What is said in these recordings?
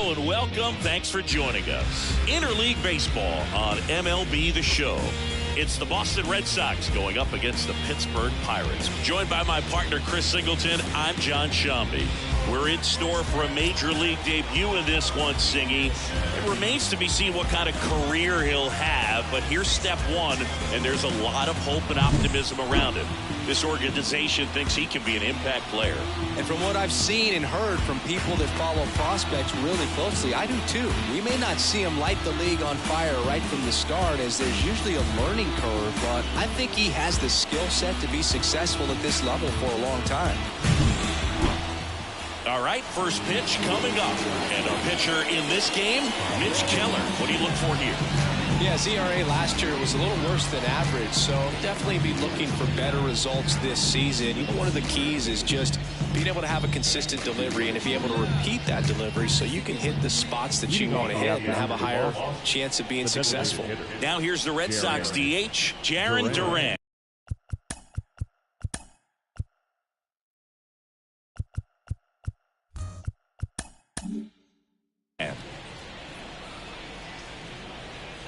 Hello and welcome. Thanks for joining us. Interleague Baseball on MLB The Show. It's the Boston Red Sox going up against the Pittsburgh Pirates. Joined by my partner, Chris Singleton, I'm John Shambi. We're in store for a major league debut in this one, Singy. It remains to be seen what kind of career he'll have, but here's step one, and there's a lot of hope and optimism around him. This organization thinks he can be an impact player. And from what I've seen and heard from people that follow prospects really closely, I do too. We may not see him light the league on fire right from the start, as there's usually a learning curve, but I think he has the skill set to be successful at this level for a long time. All right, first pitch coming up. And our pitcher in this game, Mitch Keller. What do you look for here? Yeah, his ERA last year was a little worse than average, so definitely be looking for better results this season. One of the keys is just being able to have a consistent delivery and to be able to repeat that delivery so you can hit the spots that you want to hit and have a higher chance of being successful. Now here's the Red Sox DH, Jarren Duran.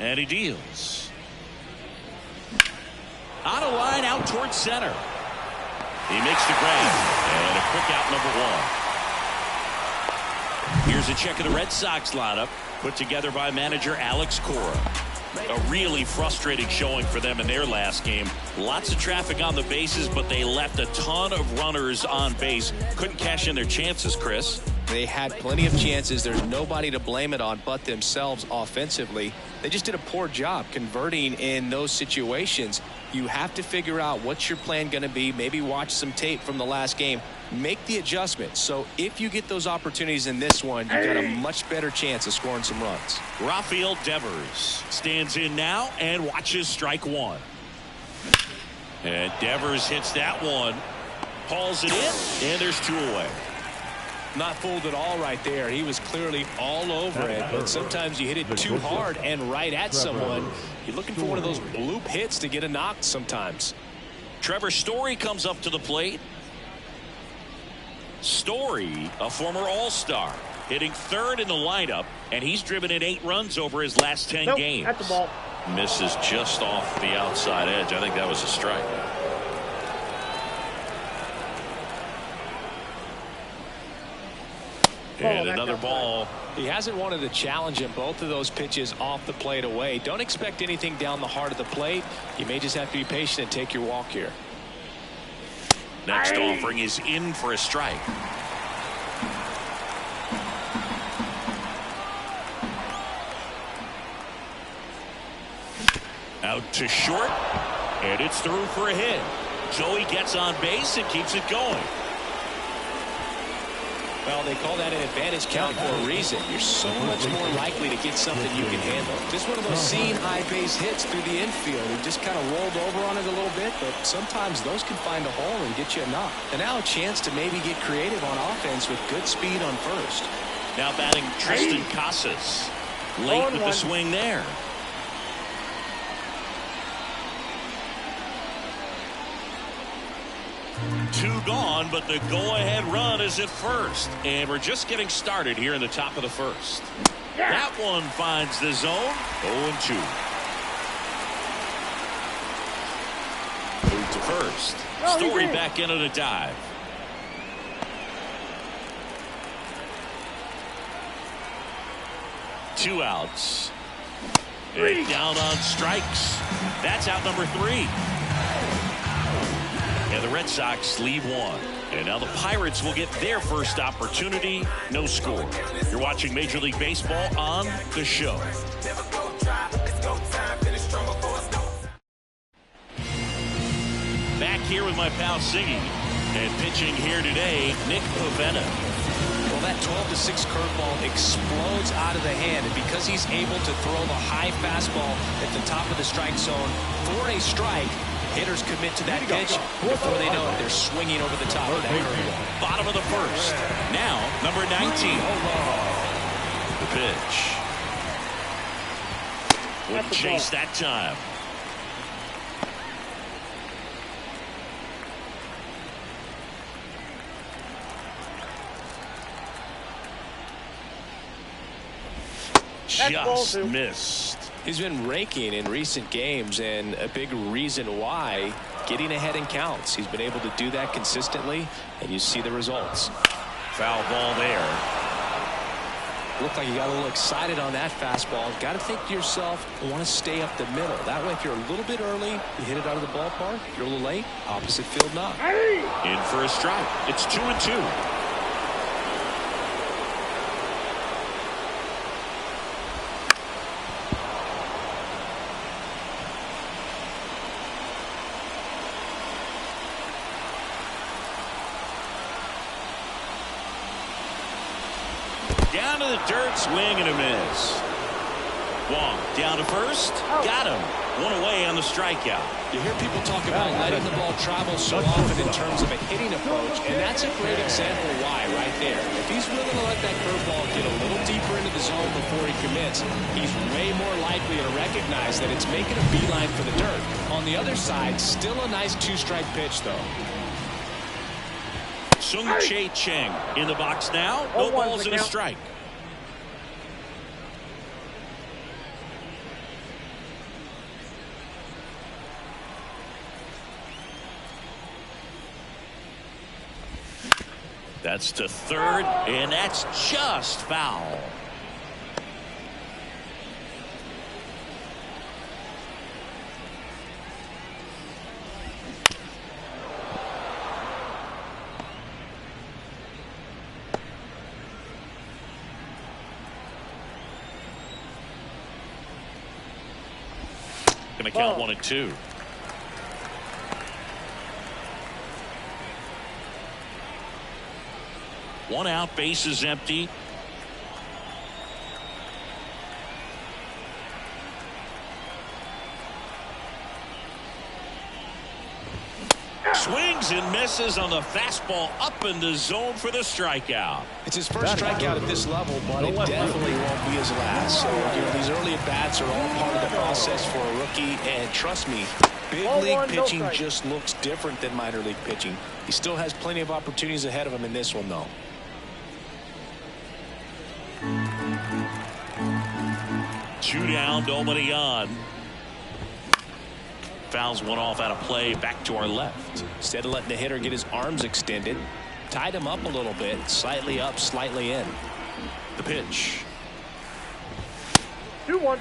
And he deals. On a line out towards center. He makes the grab. And a quick out, number one. Here's a check of the Red Sox lineup put together by manager Alex Cora. A really frustrating showing for them in their last game. Lots of traffic on the bases, but they left a ton of runners on base. Couldn't cash in their chances, Chris. They had plenty of chances. There's nobody to blame it on but themselves offensively. They just did a poor job converting in those situations. You have to figure out what's your plan going to be. Maybe watch some tape from the last game. Make the adjustments. So if you get those opportunities in this one, you've got a much better chance of scoring some runs. Rafael Devers stands in now and watches strike one. And Devers hits that one. Hauls it in, and there's two away. Not fooled at all right there. He was clearly all over it, but sometimes you hit it too hard and right at someone. You're looking for one of those bloop hits to get a knock sometimes. Trevor Story comes up to the plate. Story, a former All-Star, hitting third in the lineup, and he's driven in 8 runs over his last 10 games. At the ball. Misses just off the outside edge. I think that was a strike. And another ball. He hasn't wanted to challenge him. Both of those pitches off the plate away. Don't expect anything down the heart of the plate. You may just have to be patient and take your walk here. Next offering is in for a strike. Out to short, and it's through for a hit. Joey gets on base and keeps it going. Well, they call that an advantage count for a reason. You're so much more likely to get something you can handle. Just one of those seeing high base hits through the infield. He just kind of rolled over on it a little bit, but sometimes those can find a hole and get you a knock. And now a chance to maybe get creative on offense with good speed on first. Now batting Tristan Casas. Late with the swing there. Two gone, but the go-ahead run is at first. And we're just getting started here in the top of the first. That one finds the zone. 0-2. Move to first. Story back into the dive. Two outs. And down on strikes. That's out number 3. And the Red Sox leave one. And now the Pirates will get their first opportunity. No score. You're watching Major League Baseball on The Show. Back here with my pal Siggy. And pitching here today, Nick Pavetta. Well, that 12-6 curveball explodes out of the hand, and because he's able to throw the high fastball at the top of the strike zone for a strike, hitters commit to that pitch. Before they know it, they're swinging over the top of that curveball. Bottom of the first. Now, number 19. The pitch. Wouldn't chase that time. Just missed. He's been raking in recent games, and a big reason why, getting ahead in counts. He's been able to do that consistently, and you see the results. Foul ball there. Looked like you got a little excited on that fastball. Got to think to yourself, I want to stay up the middle. That way, if you're a little bit early, you hit it out of the ballpark. If you're a little late, opposite field knock. In for a strike. It's 2-2. Down to the dirt, swing and a miss. Wong down to first. Got him. One away on the strikeout. You hear people talk about letting the ball travel so often in terms of a hitting approach, and that's a great example why right there. If he's willing to let that curveball get a little deeper into the zone before he commits, he's way more likely to recognize that it's making a beeline for the dirt. On the other side, still a nice two-strike pitch, though. Sung-Chae Cheng in the box now. No balls and a strike. That's to third, and that's just foul. Going to count 1-2. One out, base is empty. Swings and misses on the fastball up in the zone for the strikeout. It's his first strikeout at this level, but it definitely won't be his last. So, you know, these early at-bats are all part of the process for a rookie, and trust me, big league pitching just looks different than minor league pitching. He still has plenty of opportunities ahead of him in this one, though. Two down, nobody on. Fouls one off out of play, back to our left. Instead of letting the hitter get his arms extended, tied him up a little bit, slightly up, slightly in. The pitch. 2-1.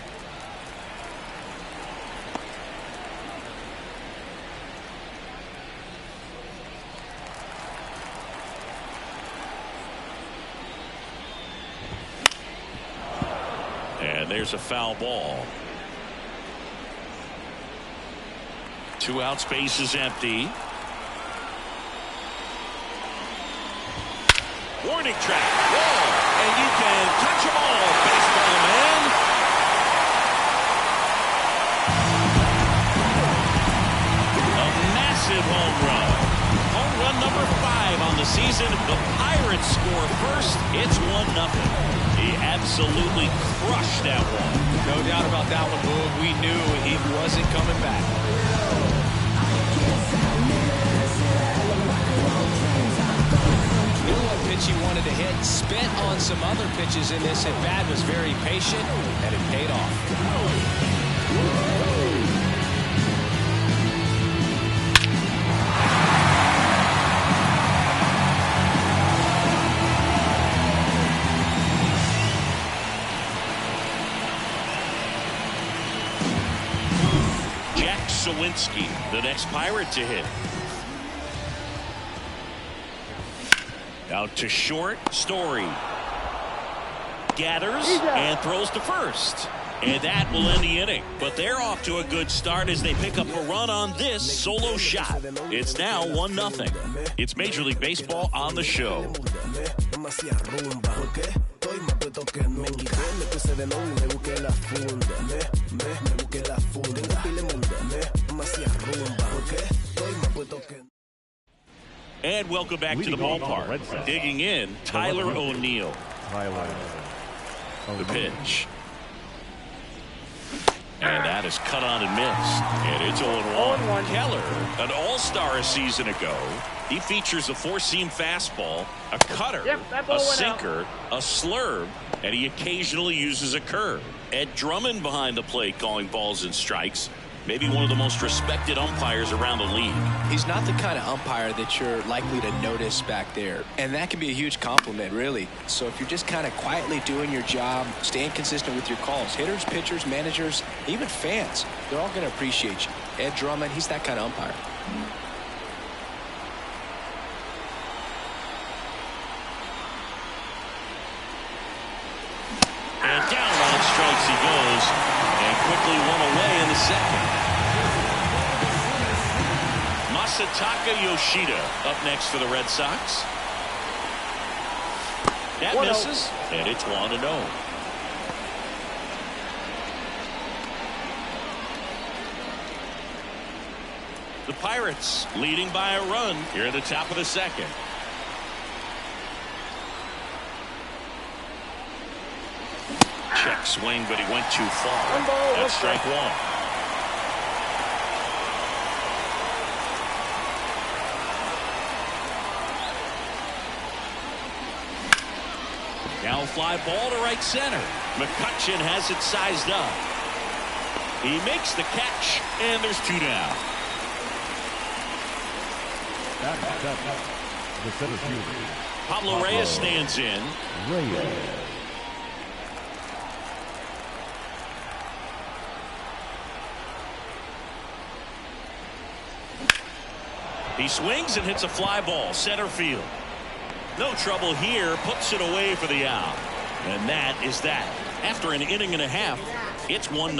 And there's a foul ball. Two out, space is empty. Warning track. Whoa! And you can touch them all, baseball man. A massive home run. Home run number 5 on the season. The Pirates score first. It's 1-0. He absolutely crushed that one. No doubt about that one, Boog. We knew he wasn't coming back. Knew what pitch he wanted to hit. Spent on some other pitches in this at-bat. Was very patient, and it paid off. Sawinski, the next Pirate to hit. Out to short, Story. Gathers and throws to first. And that will end the inning. But they're off to a good start as they pick up a run on this solo shot. It's now 1-0. It's Major League Baseball on the show. And welcome back to the ballpark. Digging in, Tyler O'Neill. The pitch. And that is cut on and missed. And it's 0-1. Keller, an all-star a season ago. He features a four-seam fastball, a cutter, a sinker, a slurve, and he occasionally uses a curve. Ed Drummond behind the plate calling balls and strikes. Maybe one of the most respected umpires around the league. He's not the kind of umpire that you're likely to notice back there. And that can be a huge compliment, really. So if you're just kind of quietly doing your job, staying consistent with your calls, hitters, pitchers, managers, even fans, they're all going to appreciate you. Ed Drummond, he's that kind of umpire. And down on strikes he goes. And quickly one away in the second. Masataka Yoshida up next for the Red Sox. That misses, and it's 1-0. The Pirates leading by a run here at the top of the second. Check swing, but he went too far. That's strike one. Now fly ball to right center. McCutchen has it sized up. He makes the catch, and there's two down. The center fielder, Pablo Reyes stands in. He swings and hits a fly ball center field. No trouble here, puts it away for the out. And that is that. After an inning and a half, it's 1-0.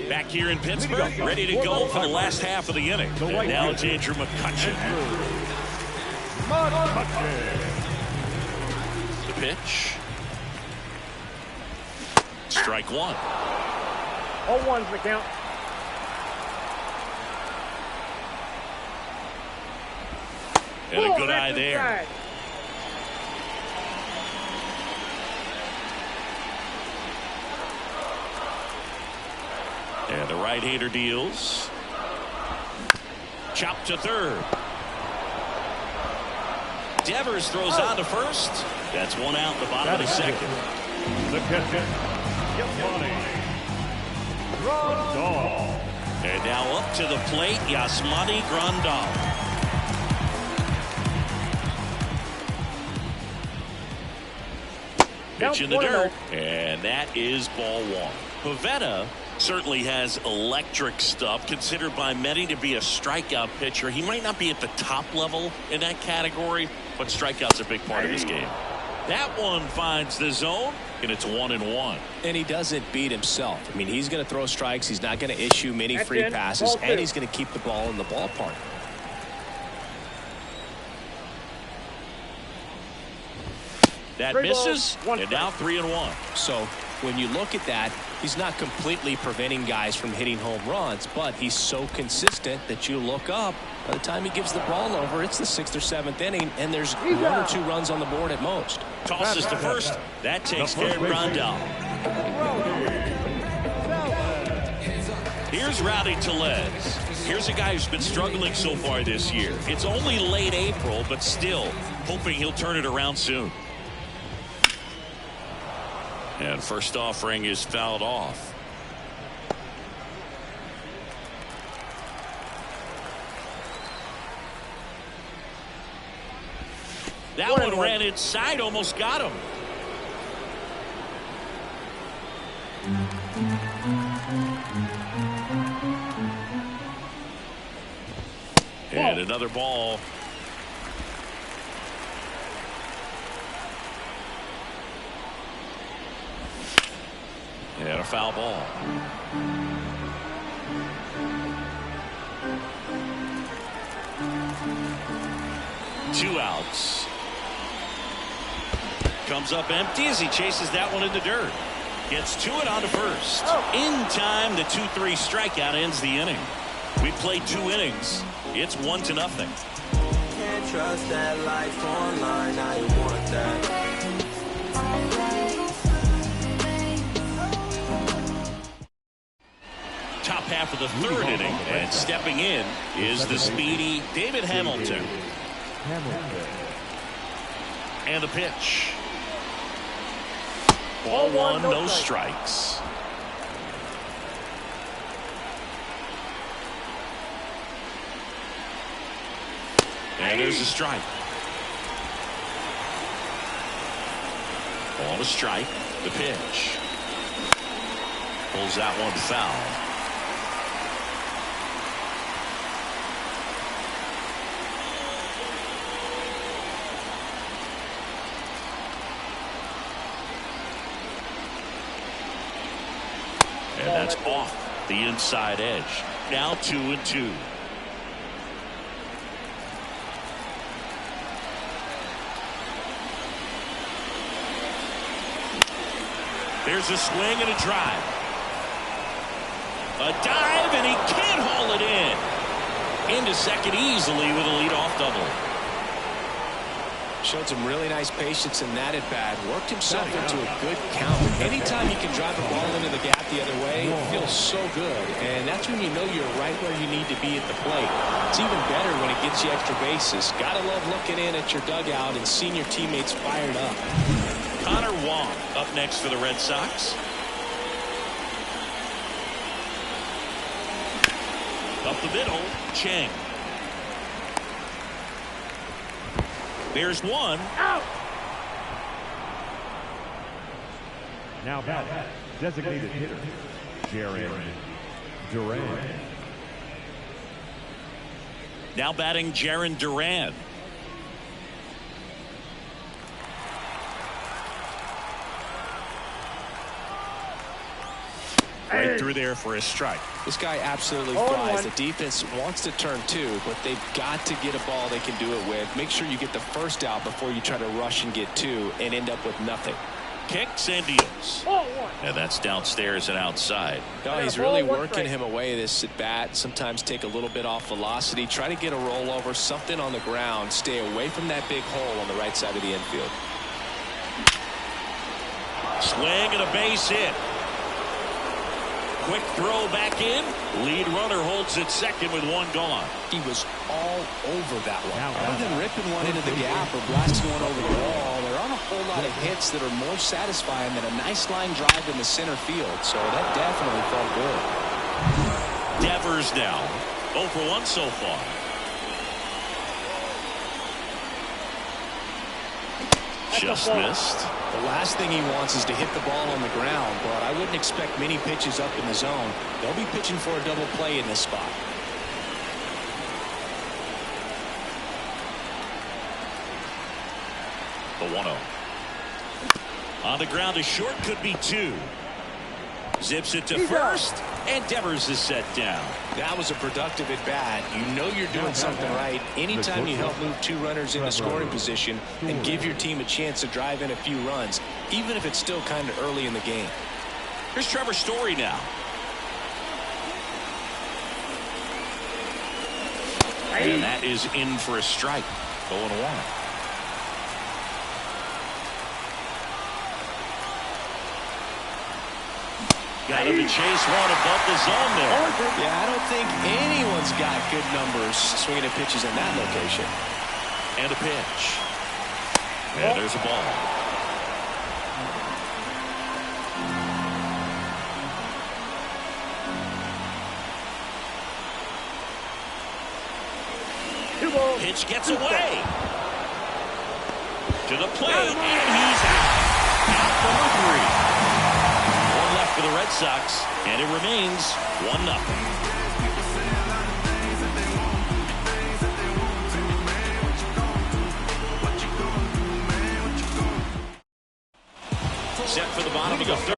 Back here in Pittsburgh, ready to go for the last half of the inning. And now it's Andrew McCutchen. The pitch. Strike one. 0-1's the count. And a good eye there. And the right-hander deals. Chop to third. Devers throws on to first. That's one out in the bottom of the second. The catcher, Grandal. And now up to the plate, Yasmani Grandal. Pitch in the dirt, and that is ball one. Pavetta certainly has electric stuff, considered by many to be a strikeout pitcher. He might not be at the top level in that category, but strikeouts are a big part of his game. That one finds the zone, and it's 1-1. And he doesn't beat himself. I mean, he's going to throw strikes. He's not going to issue many free passes, and he's going to keep the ball in the ballpark. That misses, and now 3-1. So when you look at that, he's not completely preventing guys from hitting home runs, but he's so consistent that you look up. By the time he gives the ball over, it's the 6th or 7th inning, and there's 1 or 2 runs on the board at most. Tosses to first. That takes care of Grandal. Here's Rowdy Tellez. Here's a guy who's been struggling so far this year. It's only late April, but still hoping he'll turn it around soon. And first offering is fouled off. That one ran inside, almost got him. And another ball. And a foul ball. Two outs. Comes up empty as he chases that one in the dirt. Gets to it on to first. In time, the 2-3 strikeout ends the inning. We played 2 innings. It's 1-0. Can't trust that life online, now you want that. Top half of the third inning, and stepping in is the speedy David Hamilton. And the pitch. Ball one, no strikes. And there's a strike. Ball to strike. The pitch. Pulls that one foul. And that's off the inside edge. Now 2-2. There's a swing and a drive. A dive, and he can't haul it in. Into second easily with a leadoff double. Showed some really nice patience in that at bat. Worked himself into a good count. Anytime you can drive a ball into the gap the other way, it feels so good. And that's when you know you're right where you need to be at the plate. It's even better when it gets you extra bases. Gotta love looking in at your dugout and seeing your teammates fired up. Connor Wong up next for the Red Sox. Up the middle, Chang. There's one. Out. Now batting, designated hitter, Jaron Duran. Now batting Jaron Duran. Right through there for a strike. This guy absolutely flies. The defense wants to turn two, but they've got to get a ball they can do it with. Make sure you get the first out before you try to rush and get two and end up with nothing. Kicks and deals. And that's downstairs and outside. No, he's really working him away this at bat. Sometimes take a little bit off velocity. Try to get a rollover, something on the ground. Stay away from that big hole on the right side of the infield. Swing and a base hit. Quick throw back in. Lead runner holds it second with one gone. He was all over that one. Other than ripping one into the gap or blasting one over the wall, there aren't a whole lot of hits that are more satisfying than a nice line drive in the center field. So that definitely felt good. Devers now 0 for 1 so far. Just missed. The last thing he wants is to hit the ball on the ground, but I wouldn't expect many pitches up in the zone. They'll be pitching for a double play in this spot. The 1-0. On the ground, a short could be two. Zips it to first, and Devers is set down. That was a productive at bat. You know you're doing something right anytime you help move two runners into scoring position and give your team a chance to drive in a few runs, even if it's still kind of early in the game. Here's Trevor Story now. And that is in for a strike. 0-1. Got him to chase one above the zone there. Yeah, I don't think anyone's got good numbers swinging at pitches in that location. And a pitch. And there's a ball. Pitch gets away. To the plate, and he's out. Out number 3. For the Red Sox, and it remains 1-0. Set for the bottom of the third.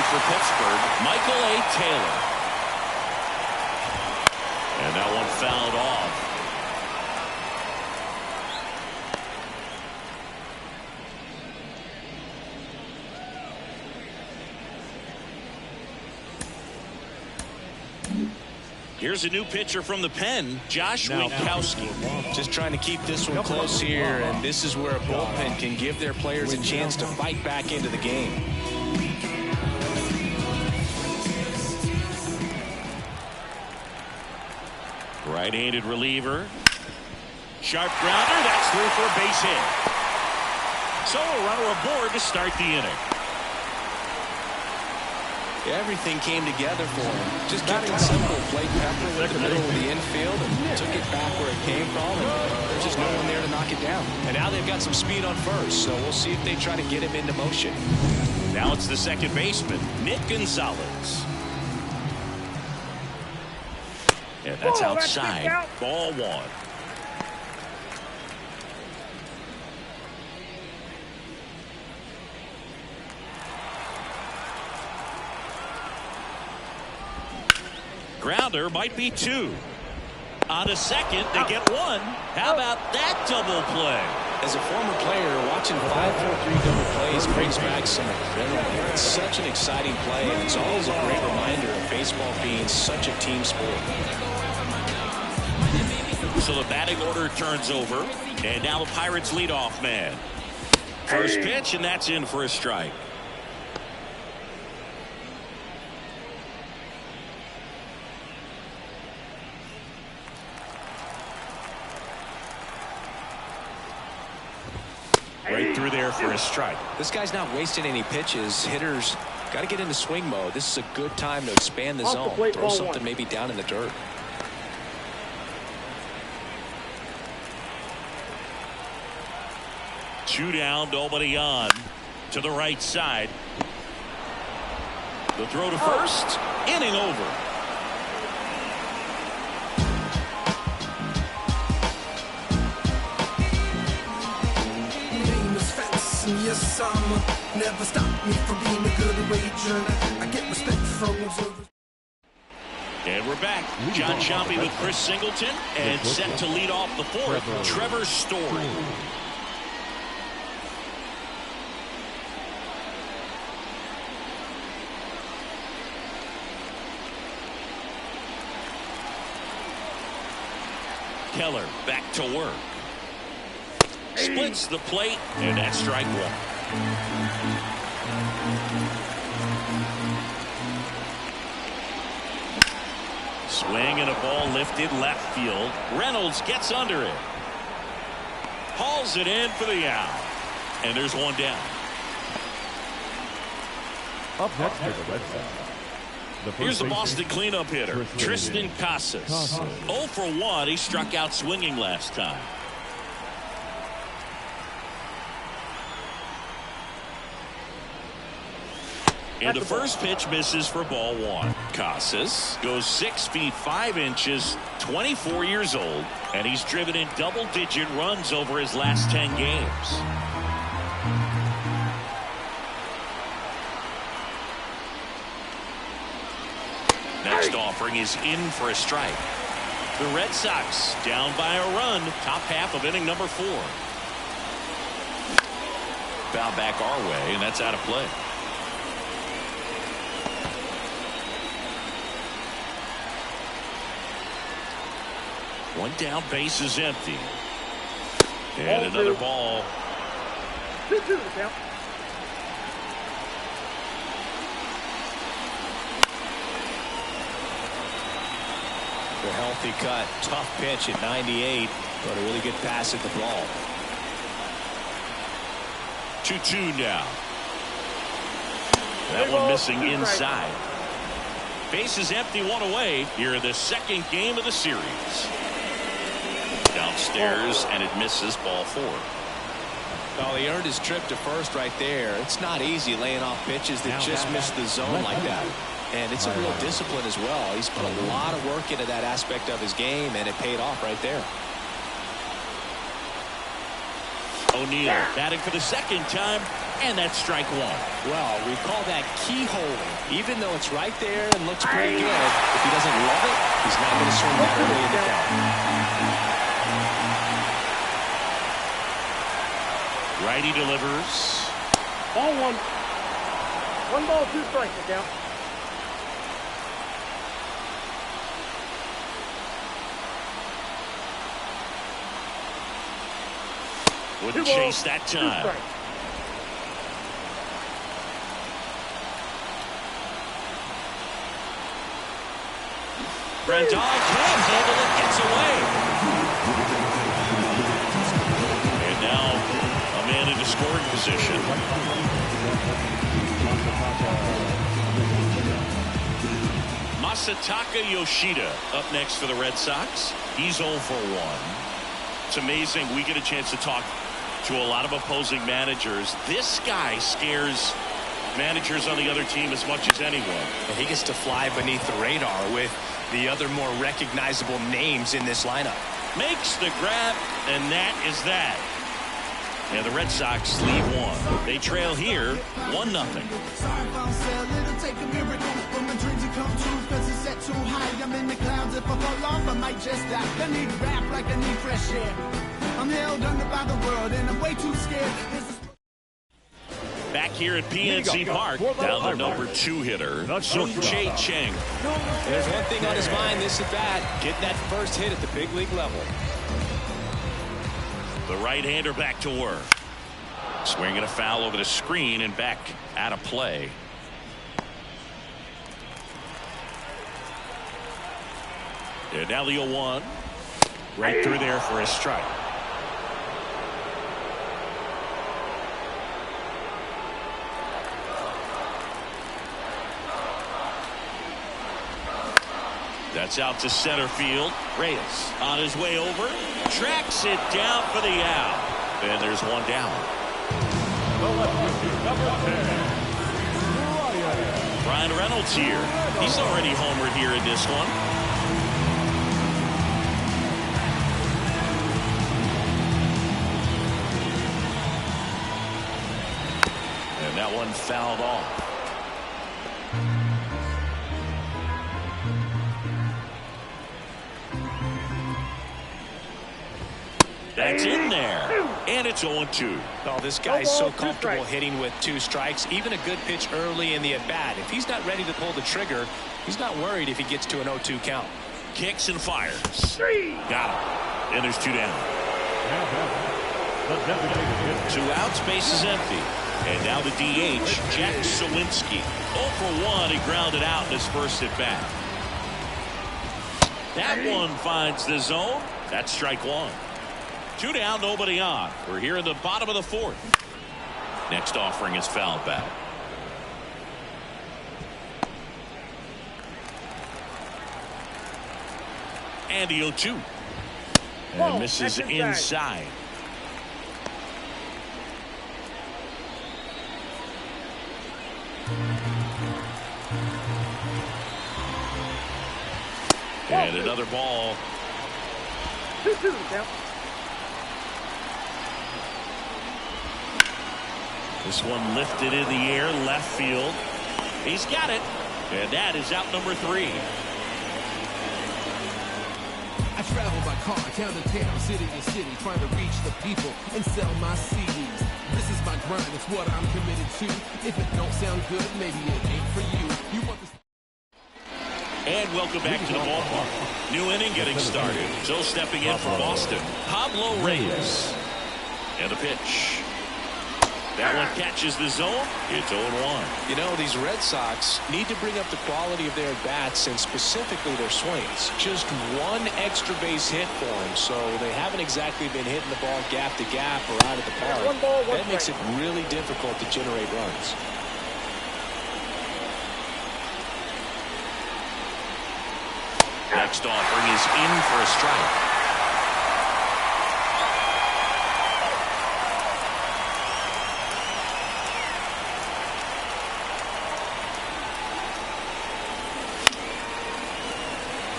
for Pittsburgh, Michael A. Taylor. And that one fouled off. Here's a new pitcher from the pen, Josh Winkowski. Just trying to keep this one close here, and this is where a bullpen can give their players a chance to fight back into the game. Right-handed reliever. Sharp grounder. That's through for a base hit. So a runner aboard to start the inning. Everything came together for him. Just kept it simple. Played Pepper with the middle of the infield and took it back where it came from. And there's just no one there to knock it down. And now they've got some speed on first, so we'll see if they try to get him into motion. Now it's the second baseman, Nick Gonzalez. And that's outside. Ball one. Grounder might be two. On a second, they get one. How about that double play? As a former player, watching 5-4-3 double plays brings back some adrenaline. It's such an exciting play, and it's always a great reminder of baseball being such a team sport. So the batting order turns over, and now the Pirates leadoff man. First pitch, and that's in for a strike. Right through there for a strike. This guy's not wasting any pitches. Hitters got to get into swing mode. This is a good time to expand the zone. Throw something maybe down in the dirt. Two down, nobody on. To the right side. The throw to first. Inning over. Yes, I'm never stop me from being a good wager. I get respect from observers. And we're back. John Sciambi with Chris Singleton, and set to lead off the fourth, Trevor Story. Keller back to work. Splits the plate, and that's strike one. Swing and a ball lifted left field. Reynolds gets under it. Hauls it in for the out. And there's one down. Up next for the Red Sox. Here's the Boston cleanup hitter, Tristan Casas. 0 for 1. He struck out swinging last time. And the first pitch misses for ball one. Casas goes 6 feet 5 inches, 24 years old, and he's driven in double-digit runs over his last 10 games. Next offering is in for a strike. The Red Sox down by a run, top half of inning number 4. Foul back our way, and that's out of play. One down, base is empty. And another ball. 2-2 the count. The healthy cut, tough pitch at 98, but a really good pass at the ball. 2-2 now. That one missing inside. Base is empty, one away here in the second game of the series. Downstairs, and it misses, ball 4. Oh, he earned his trip to first right there. It's not easy laying off pitches that just miss the zone like that. And it's a real discipline as well. He's put a lot of work into that aspect of his game, and it paid off right there. O'Neill batting for the second time. And that's strike one. Well, we call that keyholing. Even though it's right there and looks pretty good, if he doesn't love it, he's not going to swing that early in the count. Righty delivers. Ball one. 1 ball, 2 strikes, the count. Wouldn't 2 balls, chase that 2 time. strikes. Grandal can't handle it, gets away. And now a man into scoring position. Masataka Yoshida up next for the Red Sox. He's 0 for 1. It's amazing. We get a chance to talk to a lot of opposing managers. This guy scares managers on the other team as much as anyone. And he gets to fly beneath the radar with the other more recognizable names in this lineup. Makes the grab, and that is that. And the Red Sox lead 1. They trail here 1-0. Sorry if I'm sad, it'll take a miracle for my dreams to come true, cause it's set too high. I'm in the clouds. If I fall off, I might just die. I need rap like I need fresh air. I'm held under by the world and I'm way too scared. Back here at PNC Park, now the number 2 hitter, Sung-Chae Cheng. There's one thing on his mind this at bat, get that first hit at the big league level. The right-hander back to work. Swinging a foul over the screen and back out of play. And now the 0-1. Right through there for a strike. That's out to center field. Reyes on his way over. Tracks it down for the out. And there's one down. Brian Reynolds here. He's already homered here in this one. And that one fouled off. That's in there. And it's 0-2. Oh, this guy's so comfortable hitting with 2 strikes. Even a good pitch early in the at-bat. If he's not ready to pull the trigger, he's not worried if he gets to an 0-2 count. Kicks and fires. Got him. And there's 2 down. 2 outs, base is empty. And now the DH, Jack Sawinski. 0 for 1. He grounded out in his first at bat. That one finds the zone. That's strike 1. 2 down, nobody on. We're here in the bottom of the 4th. Next offering is fouled back. And the 0-2. And misses inside. And another ball. 2-2, count. This one lifted in the air, left field. He's got it. And that is out number 3. I travel by car, town to town, city to city, trying to reach the people and sell my CDs. This is my grind, it's what I'm committed to. If it don't sound good, maybe it ain't for you. You want this. And welcome back to the ballpark. New inning getting started. So stepping in for Boston, Pablo Reyes. And the pitch. That one catches the zone. It's 0-1. You know, these Red Sox need to bring up the quality of their bats and specifically their swings. Just one extra base hit for them, so they haven't exactly been hitting the ball gap to gap or out of the park. That makes it really difficult to generate runs. Next offering is in for a strike.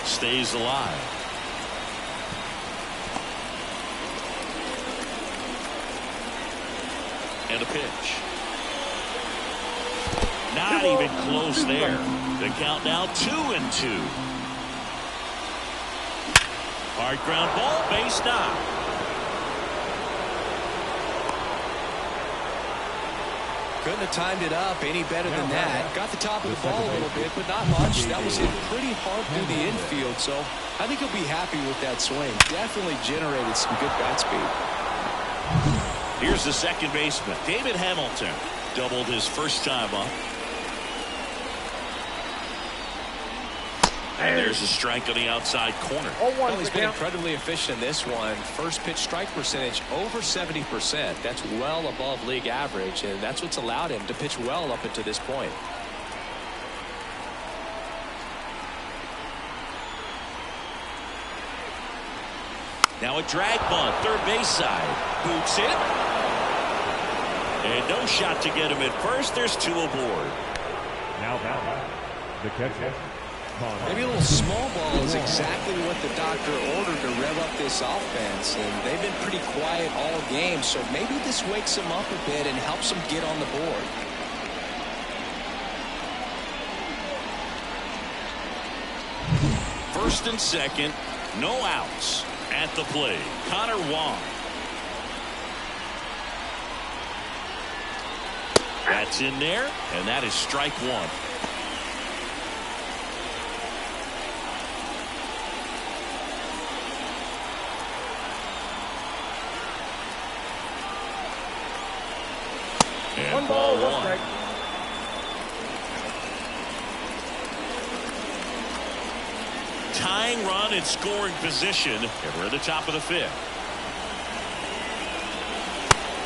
Stays alive. And a pitch. Not even close there. The count now 2-2. Hard ground ball, base knock. Couldn't have timed it up any better than that. Got the top of the ball a little bit, but not much. That was hit pretty hard through the infield, so I think he'll be happy with that swing. Definitely generated some good bat speed. Here's the second baseman, David Hamilton. Doubled his first time up. And there's a strike on the outside corner. Well, he's been incredibly efficient in this one. First pitch strike percentage over 70%. That's well above league average, and that's what's allowed him to pitch well up until this point. Now a drag bunt, third base side. Boots it. And no shot to get him at first. There's two aboard. Now the catcher. Maybe a little small ball is exactly what the doctor ordered to rev up this offense, and they've been pretty quiet all game, so maybe this wakes them up a bit and helps them get on the board. First and second, no outs at the plate. Connor Wong. That's in there, and that is strike one. And ball one. Tying run in scoring position, and we're at the top of the fifth.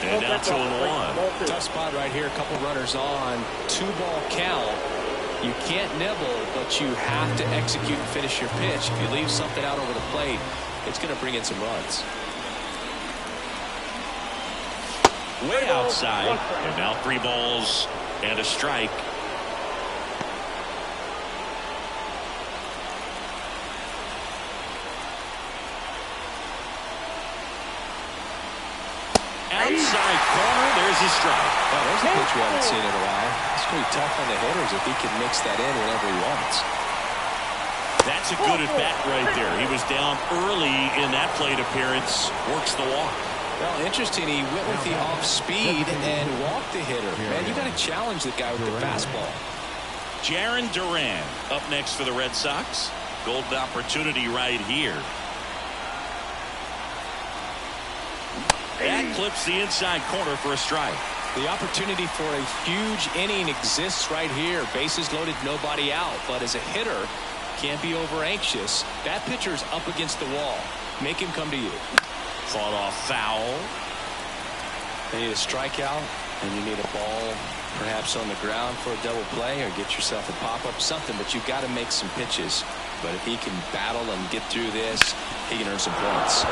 And now 2-1. Tough spot right here. A couple runners on. 2-ball count. You can't nibble, but you have to execute and finish your pitch. If you leave something out over the plate, it's going to bring in some runs. Way outside, and now 3 balls and a strike. Outside corner, there's a strike. Well, there's a pitch we haven't seen in a while. It's going to be tough on the hitters if he can mix that in whenever he wants. That's a good at-bat right there. He was down early in that plate appearance. Works the walk. Well, interesting. He went with the off speed and walked the hitter. Man, you got to challenge the guy with the fastball. Jarren Duran up next for the Red Sox. Golden opportunity right here. That clips the inside corner for a strike. The opportunity for a huge inning exists right here. Bases loaded, nobody out. But as a hitter, can't be over anxious. That pitcher's up against the wall. Make him come to you. Fought off foul. You need a strikeout, and you need a ball perhaps on the ground for a double play, or get yourself a pop-up, something, but you've got to make some pitches. But if he can battle and get through this, he can earn some points.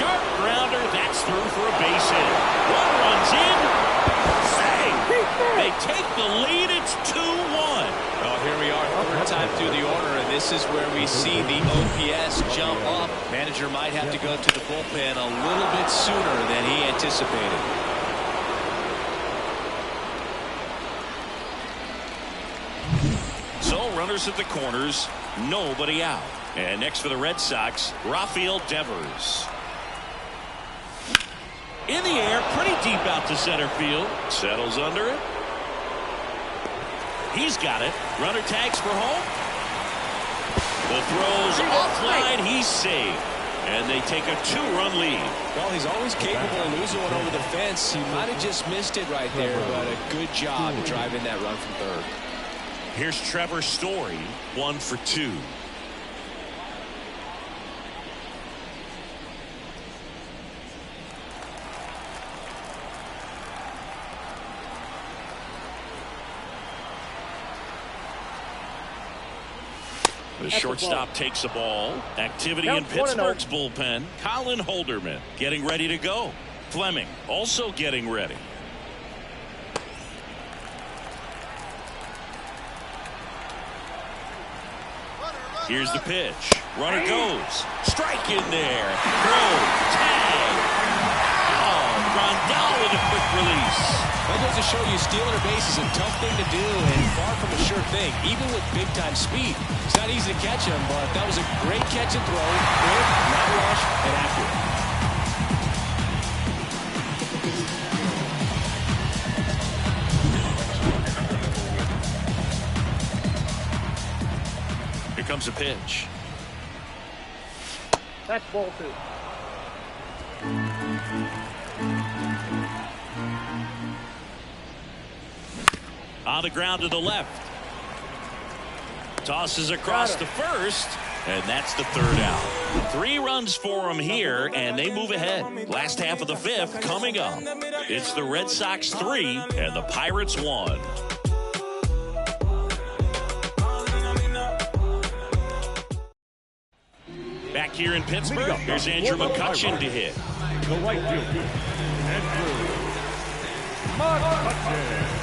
Sharp grounder, that's through for a base hit. One runs in. Save! They take the lead. It's 2-1. Well, here we are, third time through the order, and this is where we see the OPS jump up. Manager might have to go to the bullpen a little bit sooner than he anticipated. So runners at the corners, nobody out. And next for the Red Sox, Rafael Devers. In the air, pretty deep out to center field. Settles under it. He's got it. Runner tags for home. The throw's offline. He's safe. And they take a 2-run lead. Well, he's always capable of losing one over the fence. He might have just missed it right there, but a good job driving that run from third. Here's Trevor Story, 1 for 2. The shortstop takes a ball. Activity in Pittsburgh's bullpen. Colin Holderman getting ready to go. Fleming also getting ready. Here's the pitch. Runner goes. Strike in there. Throw. Tag. Oh, Grandal with a quick release. That goes to show you stealing a base is a tough thing to do and far from a sure thing, even with big-time speed. It's not easy to catch him, but that was a great catch and throw. Quick, not rushed, and accurate. Here comes a pitch. That's ball 2. On the ground to the left. Tosses across to first, and that's the third out. 3 runs for them here, and they move ahead. Last half of the 5th coming up. It's the Red Sox 3 and the Pirates 1. Back here in Pittsburgh, here's Andrew McCutchen to hit. The right field, Andrew McCutchen.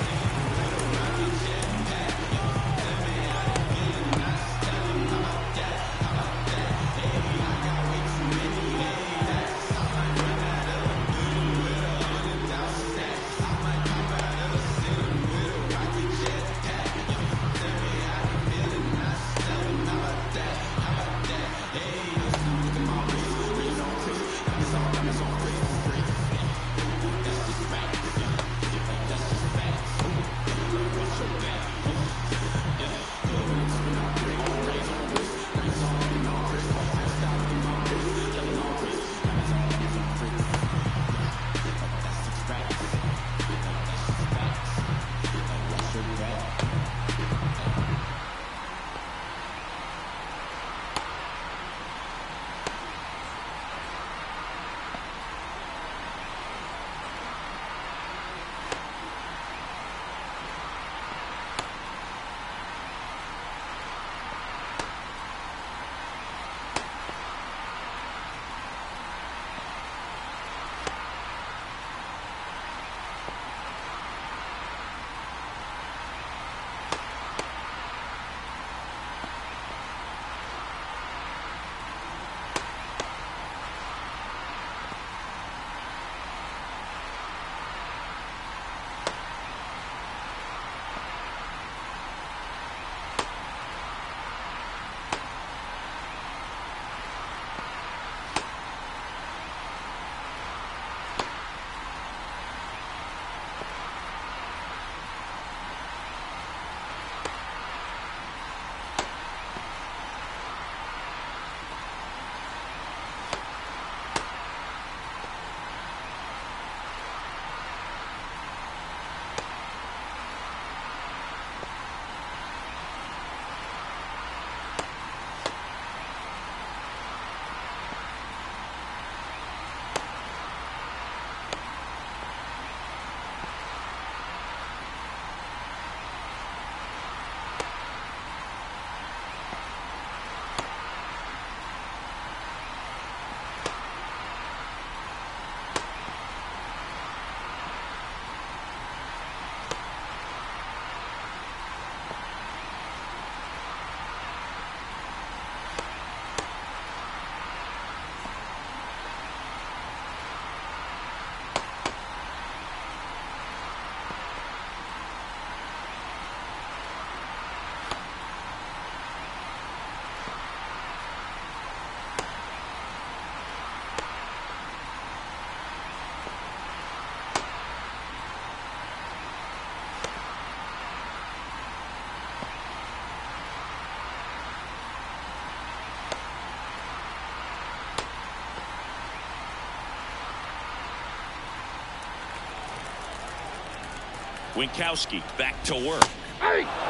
Winkowski back to work.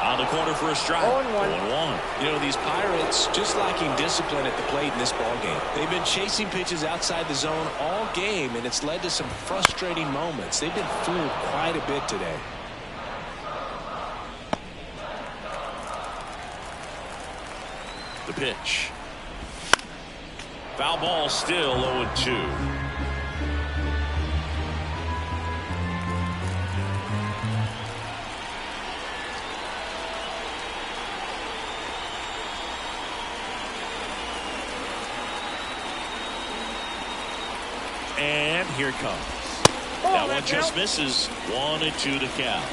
On the corner for a strike. 0-1. You know, these Pirates just lacking discipline at the plate in this ballgame. They've been chasing pitches outside the zone all game, and it's led to some frustrating moments. They've been fooled quite a bit today. The pitch. Foul ball, still 0-2. And here it comes. That one just misses. 1-2 to count.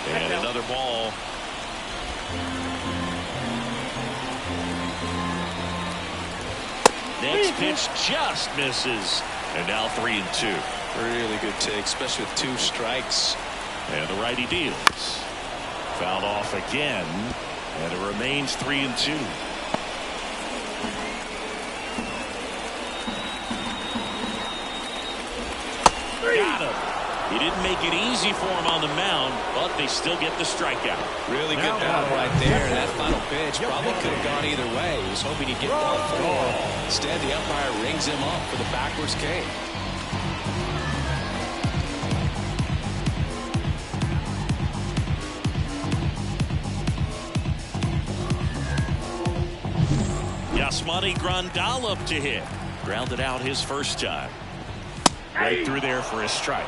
And another ball. Next pitch just misses. And now 3-2. Really good take, especially with 2 strikes. And the righty deals. Fouled off again. And it remains 3-2. Got him. He didn't make it easy for him on the mound, but they still get the strikeout. Really good job right there. That final pitch probably could have gone either way. He was hoping he'd get ball 4. Instead, the umpire rings him up for the backwards K. Yasmani Grandal up to hit. Grounded out his first time. Right through there for his strike.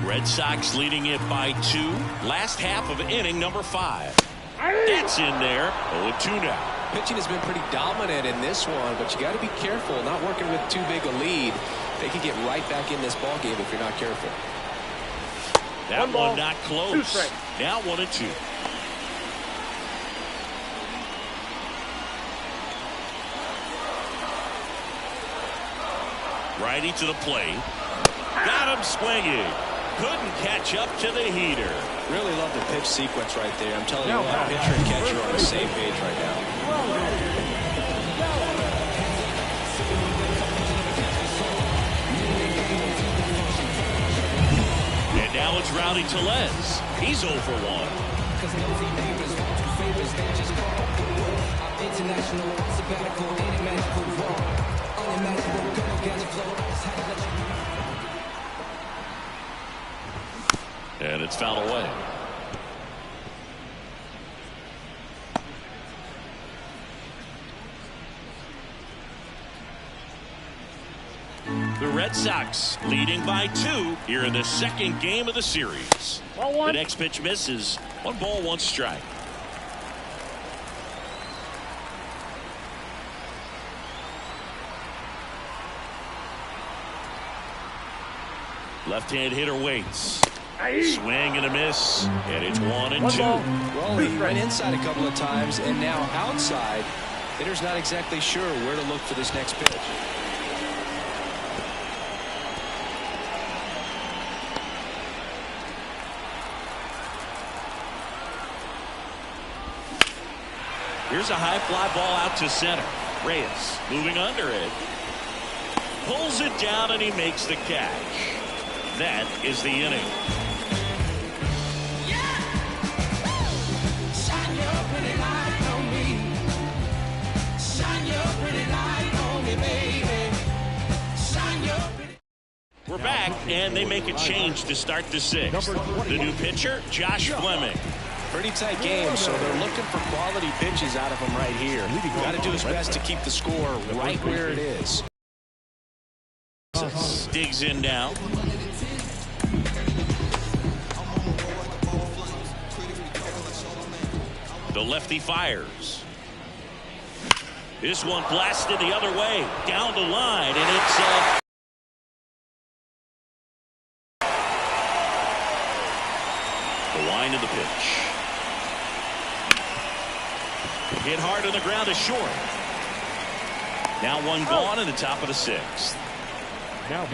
Red Sox leading it by 2. Last half of inning number 5. That's in there. 0-2 now. Pitching has been pretty dominant in this one, but you got to be careful. Not working with too big a lead. They could get right back in this ball game if you're not careful. That one not close. Now 1-2. Righty to the plate. Got him swinging. Couldn't catch up to the heater. Really love the pitch sequence right there. I'm telling you what, pitcher and catcher are on the same page right now. And now it's Rowdy Tellez. He's 0 for 1. And it's fouled away. The Red Sox leading by 2 here in the second game of the series. The next pitch misses. 1 ball, 1 strike. Left-hand hitter waits. Swing and a miss, and it's 1-2. Well, he ran inside a couple of times, and now outside. Hitter's not exactly sure where to look for this next pitch. Here's a high fly ball out to center. Reyes moving under it. Pulls it down, and he makes the catch. That is the inning. We're back, and they make a change to start the 6th. The new pitcher, Josh Fleming. Pretty tight game, so they're looking for quality pitches out of him right here. Got to do his best to keep the score right where it is. Digs in now. The lefty fires. This one blasted the other way, down the line, and it's the line of the pitch. Hit hard on the ground is short. Now 1 gone in the top of the 6th. Now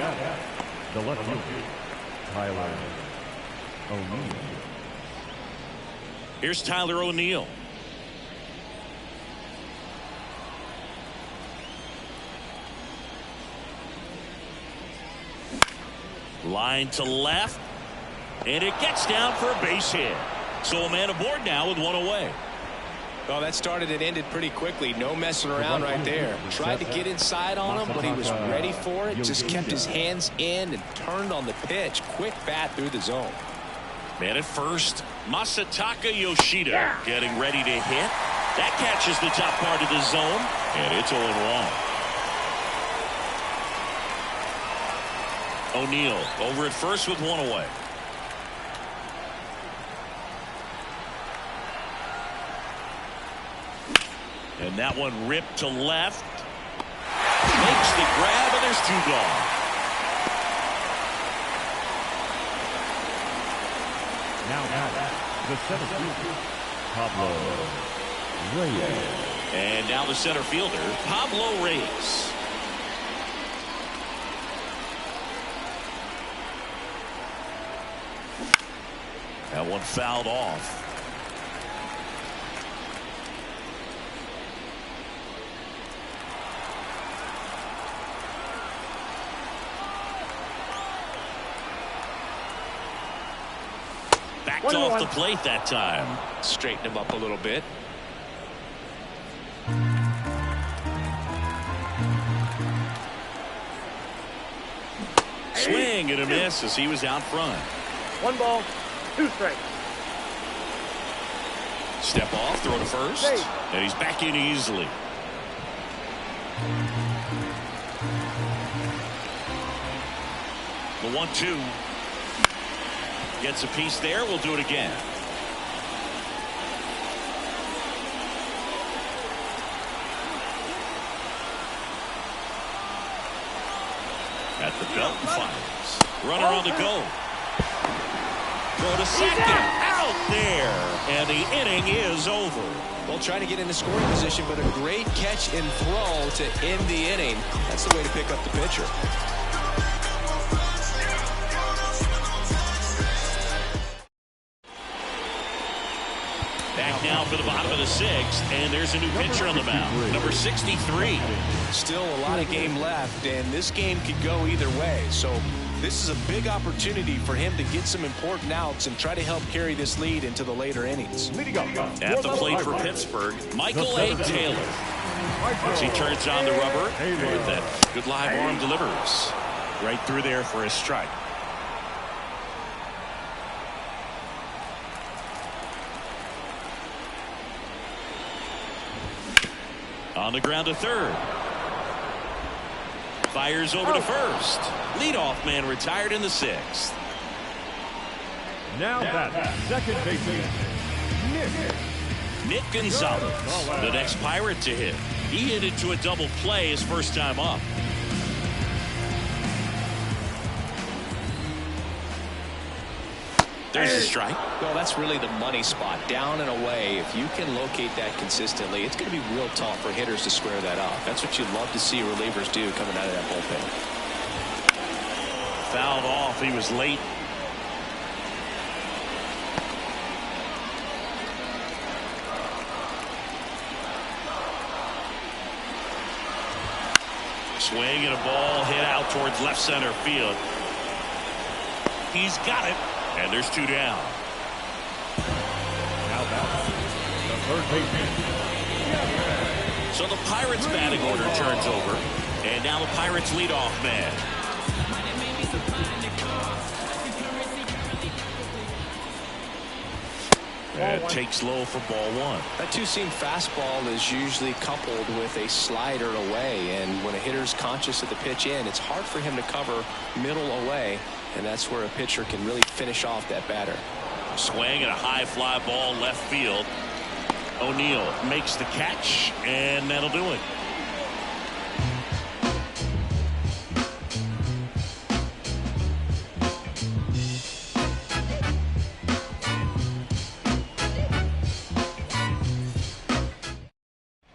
the left fielder, Tyler O'Neill. Here's Tyler O'Neill. Line to left, and it gets down for a base hit. So a man aboard now with 1 away. Well, that started and ended pretty quickly. No messing around right there. Tried to get inside on him, but he was ready for it. Just kept his hands in and turned on the pitch. Quick bat through the zone. Man at first, Masataka Yoshida getting ready to hit. That catches the top part of the zone, and it's 0-1. O'Neill over at first with one away. And that one ripped to left. Makes the grab, and there's two gone. Now the center fielder, Pablo Reyes. And now the center fielder, Pablo Reyes. That one fouled off. Backed off the plate that time. Straighten him up a little bit. Swing and a miss as he was out front. 1 ball, 2 strikes. Step off, throw to first, and he's back in easily. The 1-2 gets a piece there. We'll do it again. At the belt and fires. Runner on the go. Throw to second. Out there. And the inning is over. Well, trying to get in the scoring position, but a great catch and throw to end the inning. That's the way to pick up the pitcher. Back now for the bottom of the 6th, and there's a new pitcher on the mound, number 63. Still a lot of game left, and this game could go either way. So this is a big opportunity for him to get some important outs and try to help carry this lead into the later innings. At the plate for Pittsburgh, Michael A. Taylor. As he turns on the rubber, and that good live arm delivers right through there for a strike. On the ground to third. Fires over to first. Leadoff man retired in the 6th. Now that second baseman, Nick Gonzalez, the next Pirate to hit. He hit into a double play his first time up. There's a strike. Well, that's really the money spot. Down and away. If you can locate that consistently, it's going to be real tough for hitters to square that up. That's what you'd love to see relievers do coming out of that bullpen. Fouled off. He was late. Swing and a ball hit out towards left center field. He's got it. And there's 2 down. now back the third baseman. So the Pirates batting order turns over. And now the Pirates leadoff man. And takes low for ball 1. That two-seam fastball is usually coupled with a slider away, and when a hitter's conscious of the pitch in, it's hard for him to cover middle away, and that's where a pitcher can really finish off that batter. Swing and a high fly ball left field. O'Neill makes the catch, and that'll do it.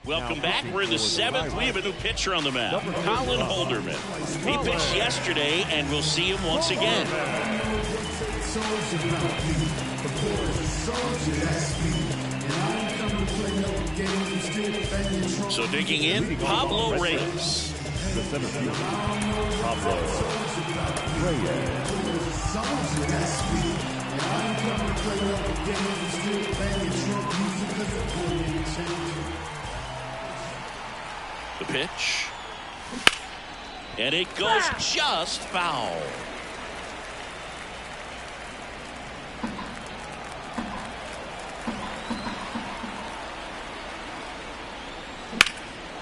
Welcome back. We're in the 7th. We have a new pitcher on the mound, Colin Holderman. He pitched yesterday, and we'll see him once again. So digging in, Pablo Reyes. The center fielder, Pablo Reyes. The pitch. And it goes just foul.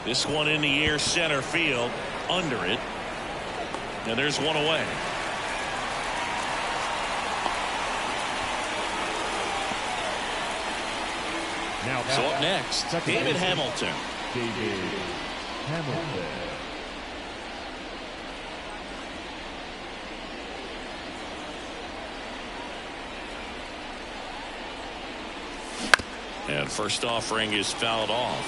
This one in the air center field, under it. And there's one away. Now So up next, David Hamilton. David Hamilton. And first offering is fouled off.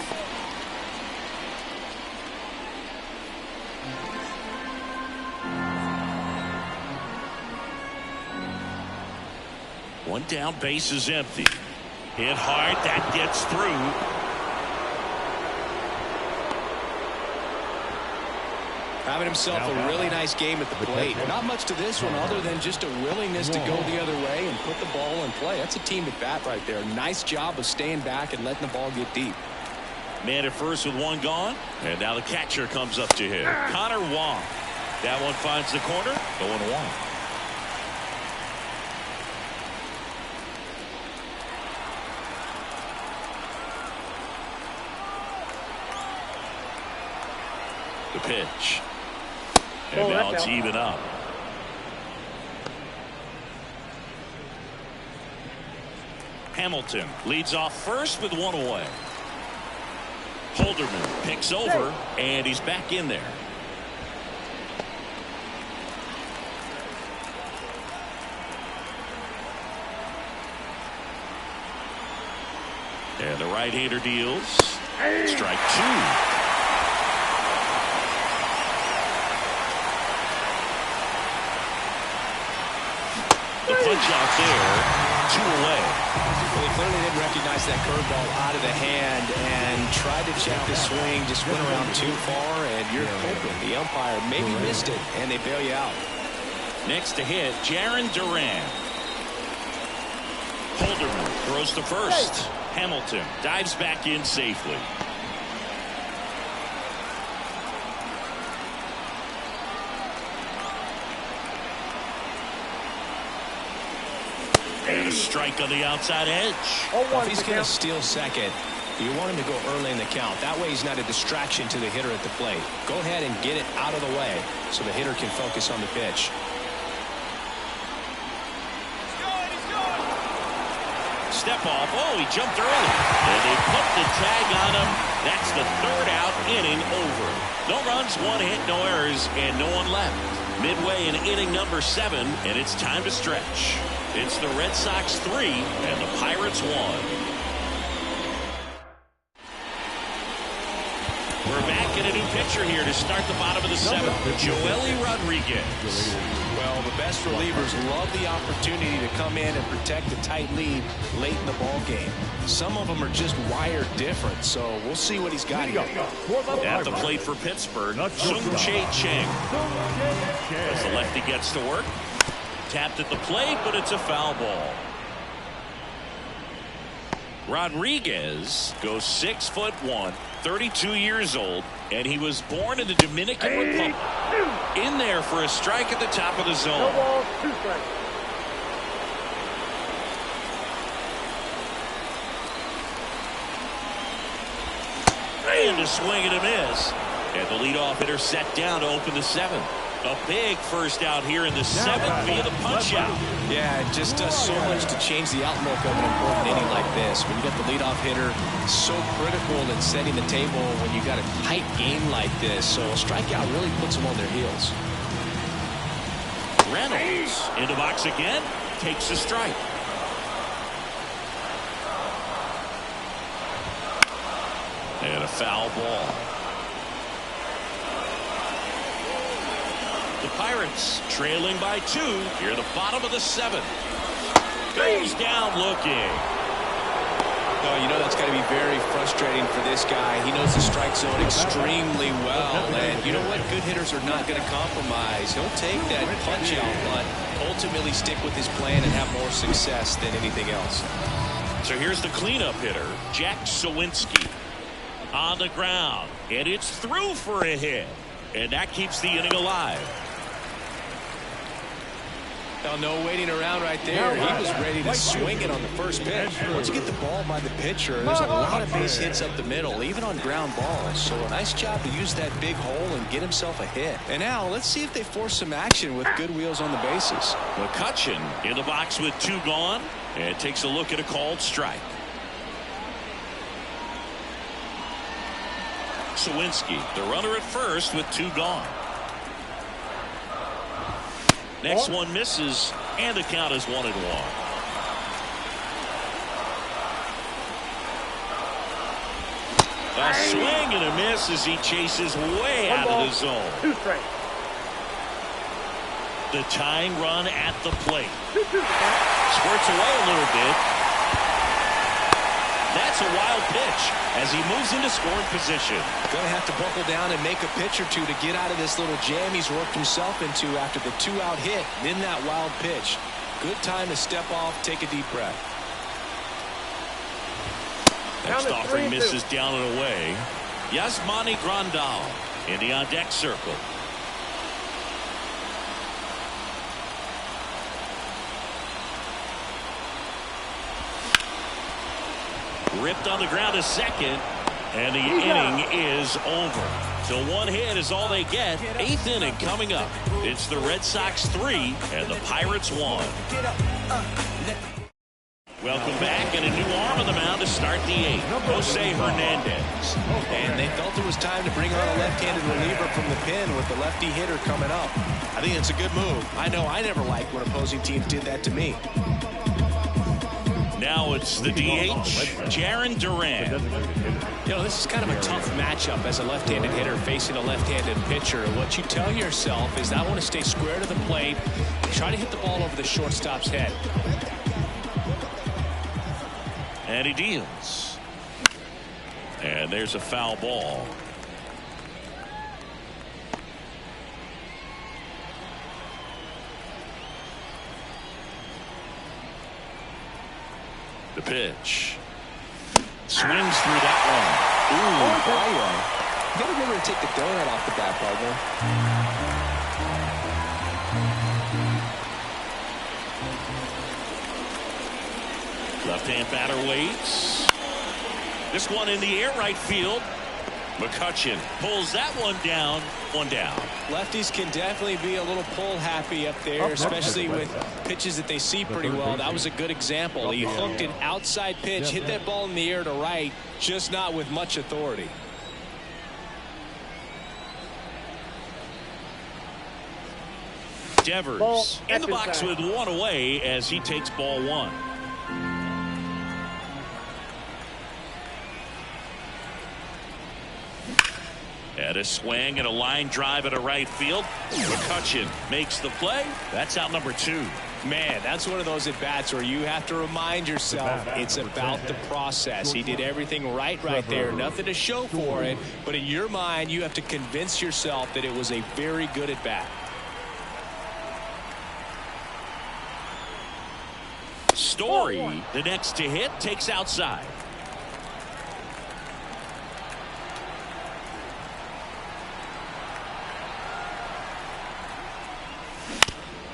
One down, base is empty. Hit hard, that gets through. Having himself a really nice game at the plate. Not much to this one other than just a willingness to go the other way and put the ball in play. That's a team at bat right there. Nice job of staying back and letting the ball get deep. Man at first with one gone. And now the catcher comes up to him. Connor Wong. That one finds the corner. 0-1. The pitch. And now it's even up. Hamilton leads off first with one away. Holderman picks over, and he's back in there. And the right-hander deals. Strike two. The punch out there, 2 away. Well, he clearly didn't recognize that curveball out of the hand and tried to check the swing, just went around too far, and you're hoping the umpire maybe missed it, and they bail you out. Next to hit, Jarren Duran. Holderman throws to first. Hamilton dives back in safely. And a strike on the outside edge. If he's going to steal second, you want him to go early in the count. That way he's not a distraction to the hitter at the plate. Go ahead and get it out of the way so the hitter can focus on the pitch. Step off. Oh, he jumped early. And they put the tag on him. That's the 3rd out, inning over. No runs, 1 hit, no errors, and no one left. Midway in inning number 7, and it's time to stretch. It's the Red Sox 3 and the Pirates 1. We're back in a new pitcher here to start the bottom of the 7th. Joely Rodriguez. Well, the best relievers love the opportunity to come in and protect a tight lead late in the ball game. Some of them are just wired different, so we'll see what he's got here. At the plate for Pittsburgh, Sung-Chae Cheng. As the lefty gets to work. Tapped at the plate, but it's a foul ball. Rodriguez goes 6'1", 32 years old, and he was born in the Dominican Republic. In there for a strike at the top of the zone. No balls, 2 strikes. And a swing and a miss. And the leadoff hitter set down to open the 7th. A big first out here in the 7th via the punch out. Yeah, it just does so much to change the outlook of an important inning like this. When you get the leadoff hitter, so critical in setting the table when you got a tight game like this. So a strikeout really puts them on their heels. Reynolds into box again, takes a strike. And a foul ball. The Pirates trailing by 2 here, the bottom of the 7th. Goes down looking. Oh, you know that's got to be very frustrating for this guy. He knows the strike zone extremely well, and you know what? Good hitters are not going to compromise. He'll take that punch out, but ultimately stick with his plan and have more success than anything else. So here's the cleanup hitter, Jack Sawinski. On the ground, and it's through for a hit, and that keeps the inning alive. Now, no waiting around right there. He was ready to swing it on the first pitch. Once you get the ball by the pitcher, there's a lot of base hits up the middle, even on ground balls. So a nice job to use that big hole and get himself a hit. And now let's see if they force some action with good wheels on the bases. McCutchen in the box with 2 gone, and takes a look at a called strike. Sawinski, the runner at first with 2 gone. Next one misses, and the count is 1-1. A swing and a miss as he chases way out of the zone. 2 straight. The tying run at the plate. Squirts away a little bit. That's a wild pitch as he moves into scoring position. Going to have to buckle down and make a pitch or two to get out of this little jam he's worked himself into after the 2-out hit. Then that wild pitch. Good time to step off, take a deep breath. Next offering misses down and away. Yasmani Grandal in the on-deck circle. Ripped on the ground to second, and the inning is over. So 1 hit is all they get. 8th inning coming up. It's the Red Sox 3 and the Pirates 1. Welcome back, and a new arm on the mound to start the 8th. Jose Hernandez. And they felt it was time to bring on a left-handed reliever from the pen with the lefty hitter coming up. I think it's a good move. I know I never liked when opposing teams did that to me. Now it's the DH, Jarren Duran. You know, this is kind of a tough matchup as a left-handed hitter facing a left-handed pitcher. What you tell yourself is I want to stay square to the plate and try to hit the ball over the shortstop's head. And he deals. And there's a foul ball. The pitch. Swings through that one. Ooh, you gotta remember to take the donut off the bat, partner. Left-hand batter waits. This one in the air right field. McCutchen pulls that one down. 1 down. Lefties can definitely be a little pull happy up there, especially with pitches that they see pretty well. That was a good example. He hooked an outside pitch, hit that ball in the air to right, just not with much authority. Devers in the box with 1 away as he takes ball 1. And a swing and a line drive at a right field. McCutchen makes the play. That's out number 2. Man, that's one of those at-bats where you have to remind yourself it's about the process. He did everything right there. Nothing to show for it. But in your mind, you have to convince yourself that it was a very good at-bat. Story, the next to hit, takes outside.